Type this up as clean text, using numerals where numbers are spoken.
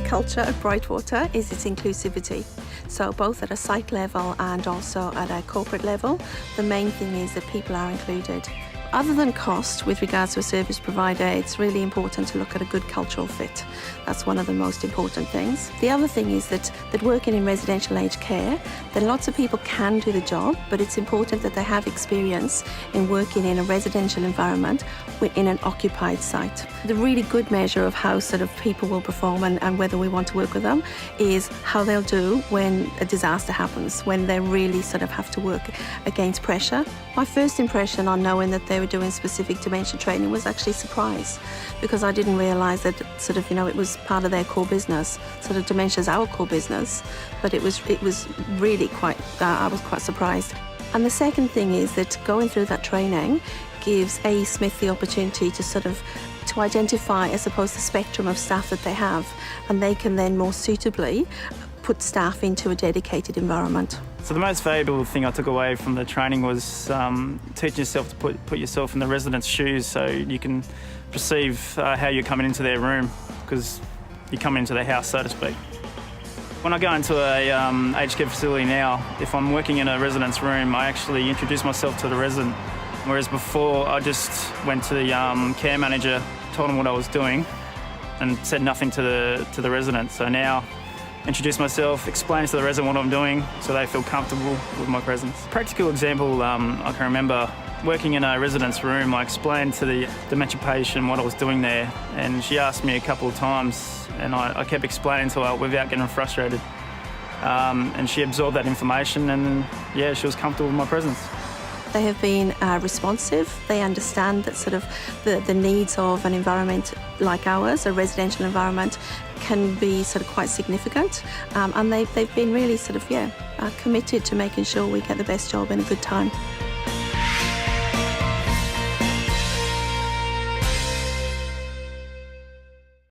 culture at Brightwater is its inclusivity. So both at a site level and also at a corporate level, the main thing is that people are included. Other than cost, with regards to a service provider, it's really important to look at a good cultural fit. That's one of the most important things. The other thing is that working in residential aged care, that lots of people can do the job, but it's important that they have experience in working in a residential environment in an occupied site. The really good measure of how sort of people will perform and whether we want to work with them is how they'll do when a disaster happens, when they really sort of have to work against pressure. My first impression on knowing that they were doing specific dementia training was actually surprise, because I didn't realise that sort of, it was part of their core business. Sort of dementia's our core business, but it was really quite, I was quite surprised. And the second thing is that going through that training gives AE Smith the opportunity to identify, I suppose, the spectrum of staff that they have, and they can then more suitably put staff into a dedicated environment. So the most valuable thing I took away from the training was teaching yourself to put yourself in the residents' shoes, so you can perceive how you're coming into their room, because you come into their house, so to speak. When I go into a aged care facility now, if I'm working in a resident's room, I actually introduce myself to the resident, whereas before I just went to the care manager, told him what I was doing, and said nothing to the resident. So now, introduce myself, explain to the resident what I'm doing so they feel comfortable with my presence. Practical example, I can remember working in a resident's room. I explained to the dementia patient what I was doing there, and she asked me a couple of times, and I kept explaining to her without getting frustrated. And she absorbed that information, and yeah, she was comfortable with my presence. They have been responsive. They understand that sort of the needs of an environment like ours, a residential environment, can be sort of quite significant. And they've been really sort of, committed to making sure we get the best job in a good time.